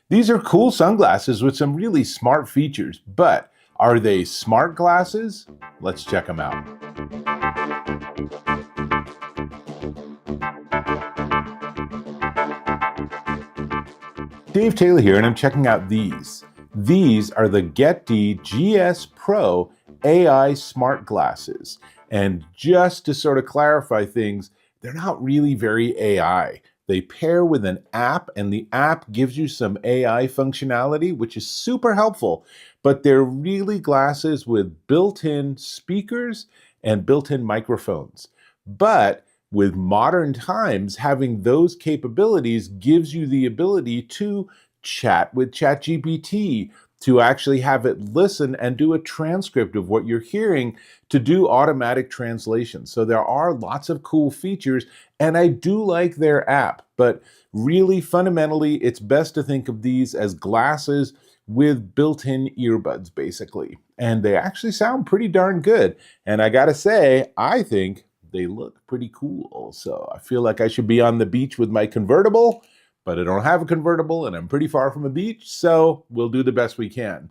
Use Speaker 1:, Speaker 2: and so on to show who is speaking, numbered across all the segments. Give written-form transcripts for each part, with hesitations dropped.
Speaker 1: These are cool sunglasses with some really smart features, but are they smart glasses? Let's check them out. Dave Taylor here, and I'm checking out these. These are the GetD GSPRO AI smart glasses. And just to sort of clarify things, they're not really very AI. They pair with an app, and the app gives you some AI functionality, which is super helpful. But they're really glasses with built-in speakers and built-in microphones. But with modern times, having those capabilities gives you the ability to chat with ChatGPT, to actually have it listen and do a transcript of what you're hearing, to do automatic translation. So there are lots of cool features, and I do like their app, but really fundamentally, it's best to think of these as glasses with built-in earbuds, basically. And they actually sound pretty darn good. And I gotta say, I think they look pretty cool. So I feel like I should be on the beach with my convertible, but I don't have a convertible and I'm pretty far from a beach, so we'll do the best we can.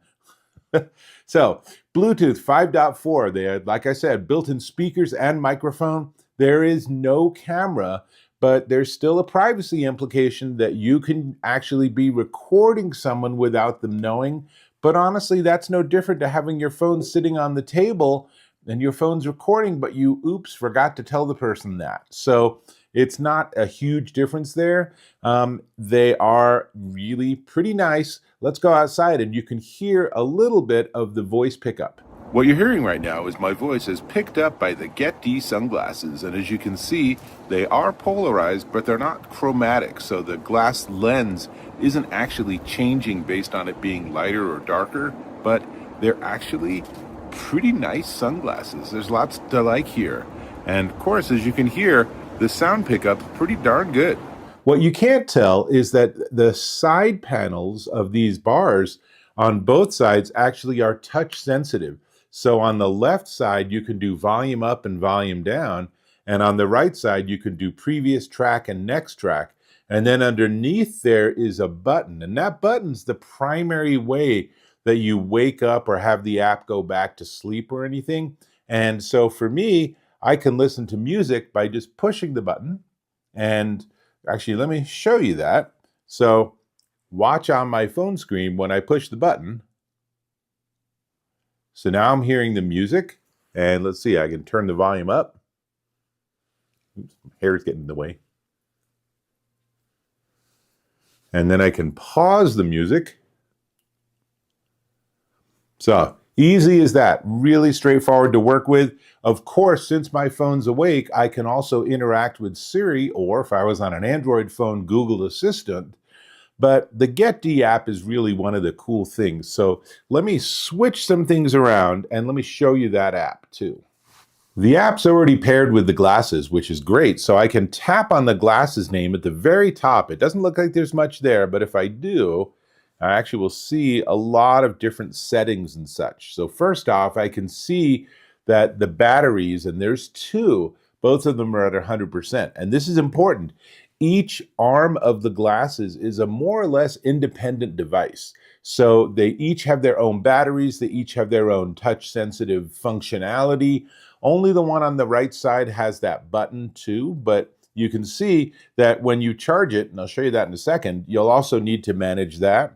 Speaker 1: So Bluetooth 5.4, they had, like I said, built-in speakers and microphone. There is no camera, but there's still a privacy implication that you can actually be recording someone without them knowing. But honestly, that's no different to having your phone sitting on the table and your phone's recording, but you, forgot to tell the person that. So it's not a huge difference there. They are really pretty nice. Let's go outside and you can hear a little bit of the voice pickup. What you're hearing right now is my voice is picked up by the GetD sunglasses, and as you can see, they are polarized, but they're not chromatic, so the glass lens isn't actually changing based on it being lighter or darker, but they're actually pretty nice sunglasses. There's lots to like here. And of course, as you can hear, the sound pickup pretty darn good. What you can't tell is that the side panels of these bars on both sides actually are touch sensitive. So on the left side, you can do volume up and volume down. And on the right side, you can do previous track and next track. And then underneath there is a button. And that button's the primary way that you wake up or have the app go back to sleep or anything. And so for me, I can listen to music by just pushing the button. And actually, let me show you that. So watch on my phone screen when I push the button. So now I'm hearing the music, and let's see, I can turn the volume up. Oops, hair's getting in the way. And then I can pause the music. So easy as that, really straightforward to work with. Of course, since my phone's awake, I can also interact with Siri, or if I was on an Android phone, Google Assistant. But the GetD app is really one of the cool things. So let me switch some things around and let me show you that app too. The app's already paired with the glasses, which is great. So I can tap on the glasses name at the very top. It doesn't look like there's much there, but if I do, I actually will see a lot of different settings and such. So first off, I can see that the batteries, and there's two, both of them are at 100%. And this is important. Each arm of the glasses is a more or less independent device. So they each have their own batteries, they each have their own touch-sensitive functionality. Only the one on the right side has that button too, but you can see that when you charge it, and I'll show you that in a second, you'll also need to manage that.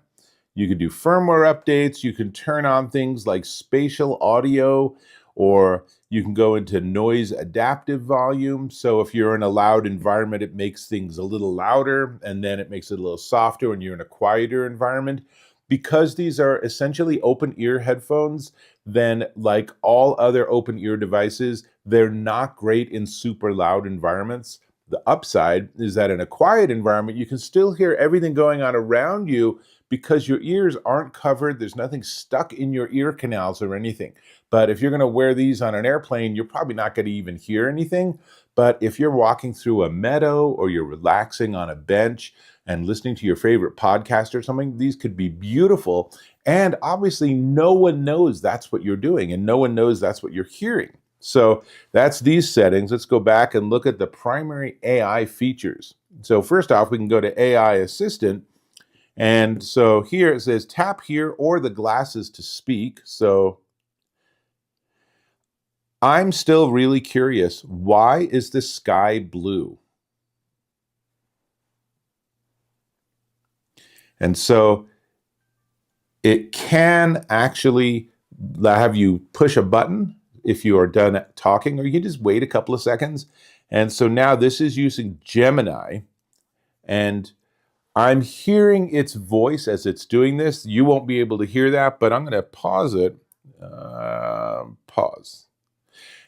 Speaker 1: You can do firmware updates, you can turn on things like spatial audio, or you can go into noise adaptive volume. So if you're in a loud environment, it makes things a little louder, and then it makes it a little softer when you're in a quieter environment. Because these are essentially open ear headphones, then like all other open ear devices, they're not great in super loud environments. The upside is that in a quiet environment, you can still hear everything going on around you because your ears aren't covered. There's nothing stuck in your ear canals or anything. But if you're going to wear these on an airplane, you're probably not going to even hear anything. But if you're walking through a meadow or you're relaxing on a bench and listening to your favorite podcast or something, these could be beautiful. And obviously, no one knows that's what you're doing, and no one knows that's what you're hearing. So that's these settings. Let's go back and look at the primary AI features. So first off, we can go to AI Assistant. And so here it says tap here or the glasses to speak. So I'm still really curious. Why is the sky blue? And so it can actually have you push a button if you are done talking, or you can just wait a couple of seconds. And so now this is using Gemini, and I'm hearing its voice as it's doing this. You won't be able to hear that, but I'm going to pause it. Pause.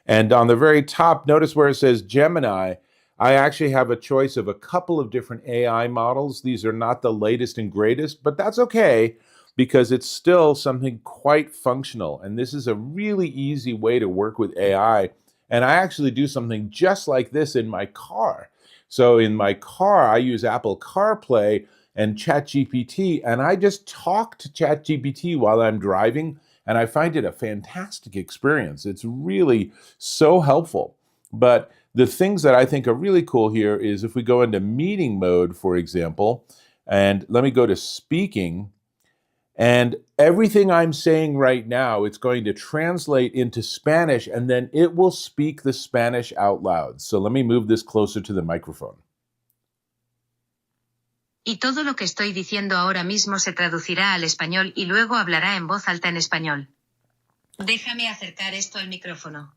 Speaker 1: And on the very top, notice where it says Gemini, I actually have a choice of a couple of different AI models. These are not the latest and greatest, but that's okay because it's still something quite functional. And this is a really easy way to work with AI. And I actually do something just like this in my car. So in my car, I use Apple CarPlay and ChatGPT, and I just talk to ChatGPT while I'm driving, and I find it a fantastic experience. It's really so helpful. But the things that I think are really cool here is if we go into meeting mode, for example, and let me go to speaking, and everything I'm saying right now, it's going to translate into Spanish, and then it will speak the Spanish out loud. So let me move this closer to the microphone.
Speaker 2: Y todo lo que estoy diciendo ahora mismo se traducirá al español y luego hablará en voz alta en español. Déjame acercar esto al micrófono.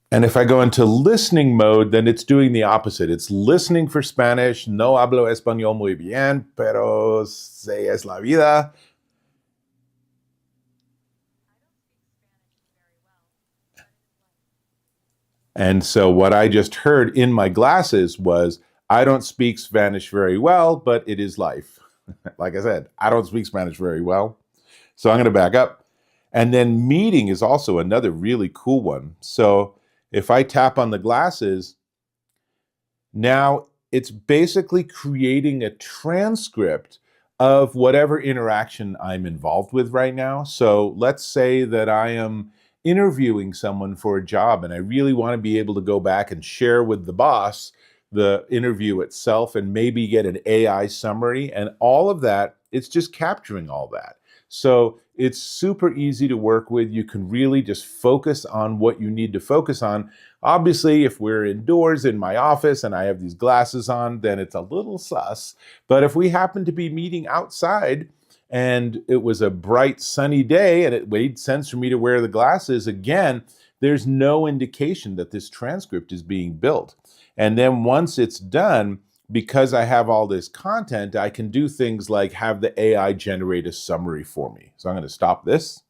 Speaker 1: And if I go into listening mode, then it's doing the opposite. It's listening for Spanish. No hablo español muy bien, pero sé es la vida. And so what I just heard in my glasses was, I don't speak Spanish very well, but it is life. Like I said, I don't speak Spanish very well. So I'm going to back up. And then meeting is also another really cool one. So if I tap on the glasses, now it's basically creating a transcript of whatever interaction I'm involved with right now. So let's say that I am interviewing someone for a job and I really want to be able to go back and share with the boss the interview itself and maybe get an AI summary and all of that. It's just capturing all that. So it's super easy to work with. You can really just focus on what you need to focus on. Obviously, if we're indoors in my office and I have these glasses on, then it's a little sus. But if we happen to be meeting outside and it was a bright sunny day and it made sense for me to wear the glasses, again, there's no indication that this transcript is being built. And then once it's done, because I have all this content, I can do things like have the AI generate a summary for me. So I'm going to stop this.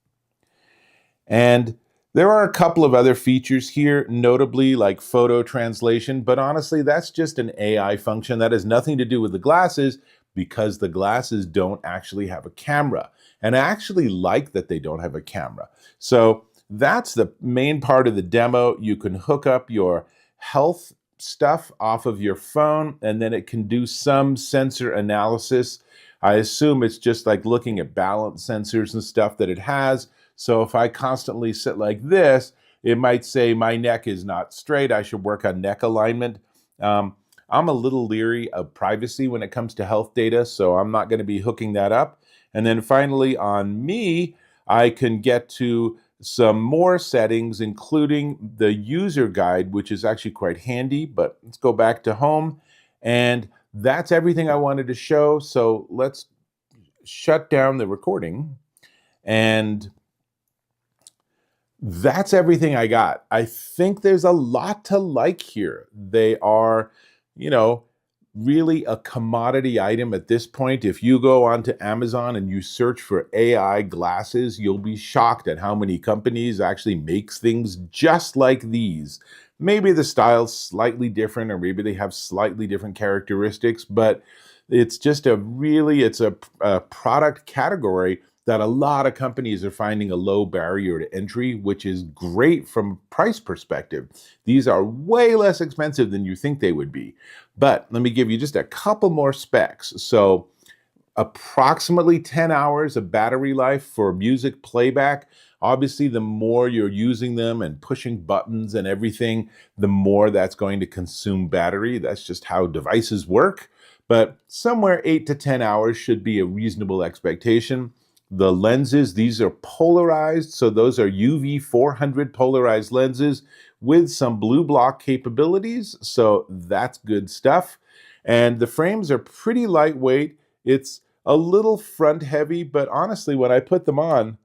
Speaker 1: And there are a couple of other features here, notably like photo translation, but honestly, that's just an AI function. That has nothing to do with the glasses because the glasses don't actually have a camera. And I actually like that they don't have a camera. So that's the main part of the demo. You can hook up your health stuff off of your phone, and then it can do some sensor analysis. I assume it's just like looking at balance sensors and stuff that it has. So if I constantly sit like this, it might say my neck is not straight. I should work on neck alignment. I'm a little leery of privacy when it comes to health data, so I'm not going to be hooking that up. And then finally on me, I can get to some more settings, including the user guide, which is actually quite handy, but let's go back to home. And that's everything I wanted to show. So let's shut down the recording. And that's everything I got. I think there's a lot to like here. They are, really a commodity item at this point. If you go onto Amazon and you search for AI glasses, you'll be shocked at how many companies actually makes things just like these. Maybe the style's slightly different, or maybe they have slightly different characteristics, but it's just it's a product category that a lot of companies are finding a low barrier to entry, which is great from a price perspective. These are way less expensive than you think they would be. But let me give you just a couple more specs. So approximately 10 hours of battery life for music playback. Obviously, the more you're using them and pushing buttons and everything, the more that's going to consume battery. That's just how devices work. but somewhere 8 to 10 hours should be a reasonable expectation. The lenses, these are polarized, so those are UV 400 polarized lenses with some blue block capabilities, so that's good stuff. And the frames are pretty lightweight. It's a little front heavy, but honestly, when I put them on,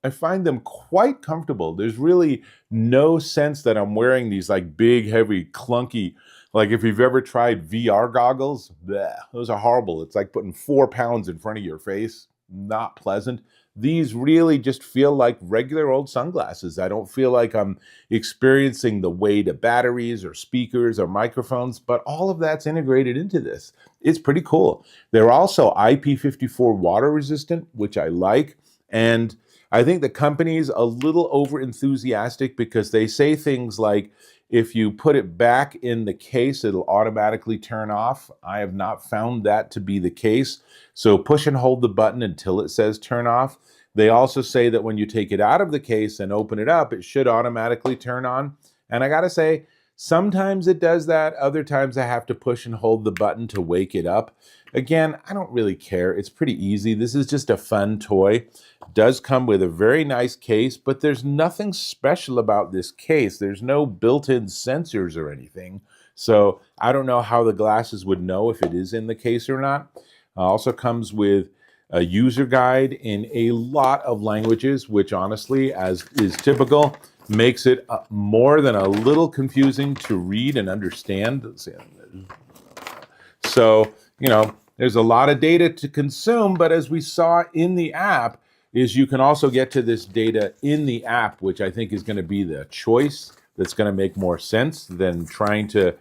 Speaker 1: I find them quite comfortable. There's really no sense that I'm wearing these like big, heavy, clunky, like if you've ever tried VR goggles, bleh, those are horrible. It's like putting 4 pounds in front of your face. Not pleasant. These really just feel like regular old sunglasses. I don't feel like I'm experiencing the weight of batteries or speakers or microphones, but all of that's integrated into this. It's pretty cool. They're also IP54 water resistant, which I like. And I think the company's a little over enthusiastic because they say things like, if you put it back in the case, it'll automatically turn off. I have not found that to be the case. So push and hold the button until it says turn off. They also say that when you take it out of the case and open it up, it should automatically turn on. And I gotta say, sometimes it does that. Other times I have to push and hold the button to wake it up. Again, I don't really care. It's pretty easy. This is just a fun toy. Does come with a very nice case, but there's nothing special about this case. There's no built-in sensors or anything. So I don't know how the glasses would know if it is in the case or not. Also comes with a user guide in a lot of languages, which honestly, as is typical, makes it more than a little confusing to read and understand. So, there's a lot of data to consume, but as we saw in the app, is you can also get to this data in the app, which I think is going to be the choice that's going to make more sense than trying to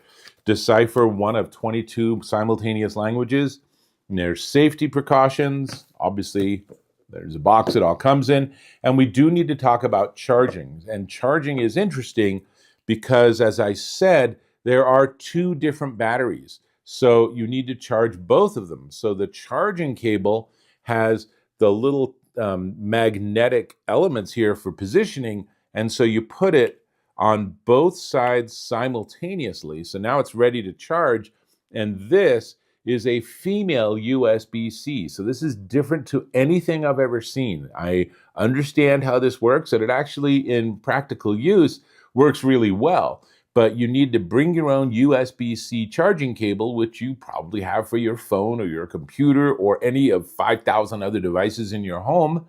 Speaker 1: decipher one of 22 simultaneous languages. And there's safety precautions. Obviously, there's a box it all comes in. And we do need to talk about charging. And charging is interesting because, as I said, there are 2 different batteries. So you need to charge both of them. So the charging cable has the little magnetic elements here for positioning. And so you put it on both sides simultaneously. So now it's ready to charge. And this is a female USB-C. So this is different to anything I've ever seen. I understand how this works, and it actually, in practical use, works really well. But you need to bring your own USB-C charging cable, which you probably have for your phone or your computer or any of 5,000 other devices in your home.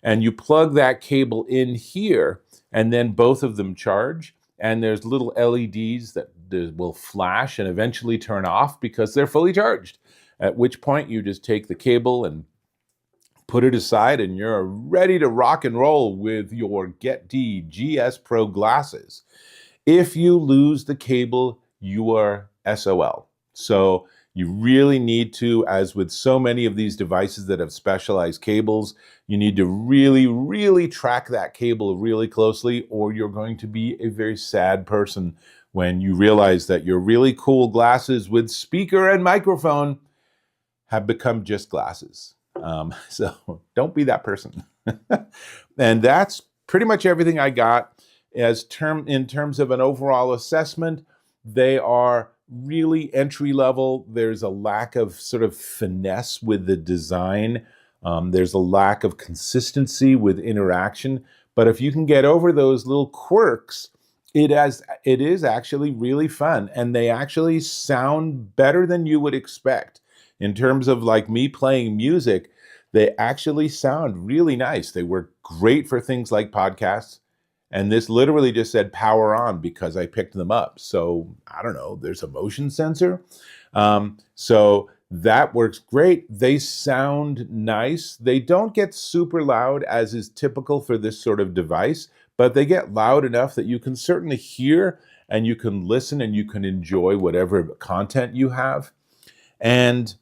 Speaker 1: And you plug that cable in here, and then both of them charge. And there's little LEDs that will flash and eventually turn off because they're fully charged. At which point you just take the cable and put it aside, and you're ready to rock and roll with your GetD GSPRO glasses. If you lose the cable, you are SOL. So you really need to, as with so many of these devices that have specialized cables, you need to really, really track that cable really closely, or you're going to be a very sad person when you realize that your really cool glasses with speaker and microphone have become just glasses. So don't be that person. And that's pretty much everything I got. In terms of an overall assessment, they are really entry level. There's a lack of sort of finesse with the design. There's a lack of consistency with interaction. But if you can get over those little quirks, it is actually really fun. And they actually sound better than you would expect. In terms of like me playing music, they actually sound really nice. They work great for things like podcasts. And this literally just said power on because I picked them up. So I don't know, there's a motion sensor. So that works great. They sound nice. They don't get super loud, as is typical for this sort of device, but they get loud enough that you can certainly hear and you can listen and you can enjoy whatever content you have. And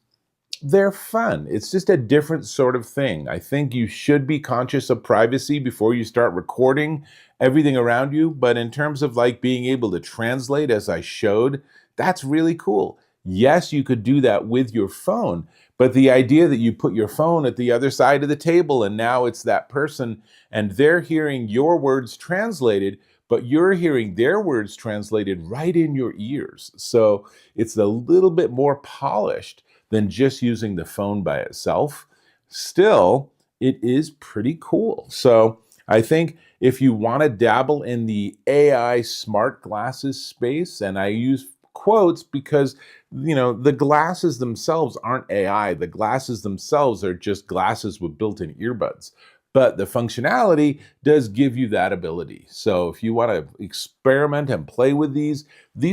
Speaker 1: they're fun. It's just a different sort of thing. I think you should be conscious of privacy before you start recording everything around you. But in terms of like being able to translate, as I showed, that's really cool. Yes, you could do that with your phone, but the idea that you put your phone at the other side of the table and now it's that person and they're hearing your words translated, but you're hearing their words translated right in your ears. So it's a little bit more polished than just using the phone by itself. Still, it is pretty cool. So I think if you want to dabble in the AI smart glasses space, and I use quotes because the glasses themselves aren't AI. The glasses themselves are just glasses with built-in earbuds. But the functionality does give you that ability. So if you want to experiment and play with these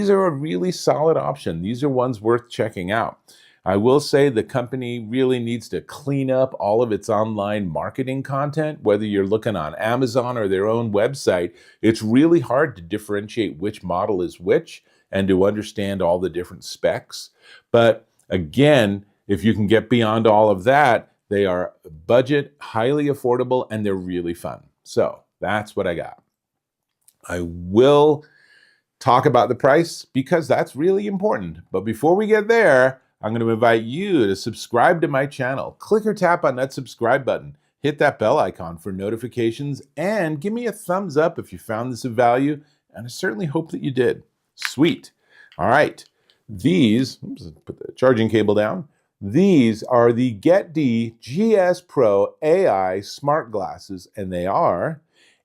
Speaker 1: are a really solid option. These are ones worth checking out. I will say the company really needs to clean up all of its online marketing content, whether you're looking on Amazon or their own website. It's really hard to differentiate which model is which and to understand all the different specs. But again, if you can get beyond all of that, they are budget, highly affordable, and they're really fun. So that's what I got. I will talk about the price because that's really important. But before we get there, I'm going to invite you to subscribe to my channel. Click or tap on that subscribe button. Hit that bell icon for notifications and give me a thumbs up if you found this of value. And I certainly hope that you did. Sweet. All right. These, put the charging cable down. These are the GetD GSPRO AI smart glasses, and they are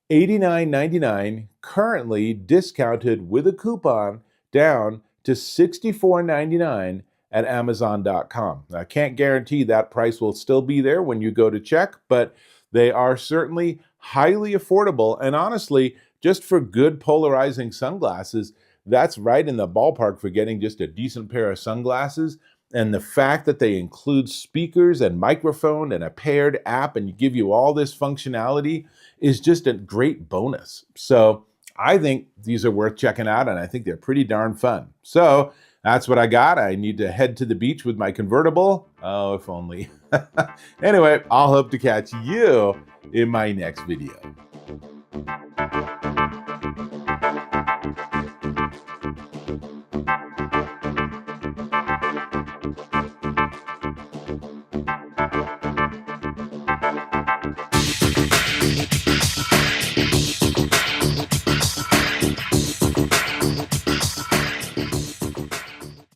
Speaker 1: $89.99, currently discounted with a coupon down to $64.99 at Amazon.com. Now, I can't guarantee that price will still be there when you go to check, but they are certainly highly affordable. And honestly, just for good polarizing sunglasses, that's right in the ballpark for getting just a decent pair of sunglasses. And the fact that they include speakers and microphone and a paired app and give you all this functionality is just a great bonus. So I think these are worth checking out, and I think they're pretty darn fun. So that's what I got. I need to head to the beach with my convertible. Oh, if only. Anyway, I'll hope to catch you in my next video.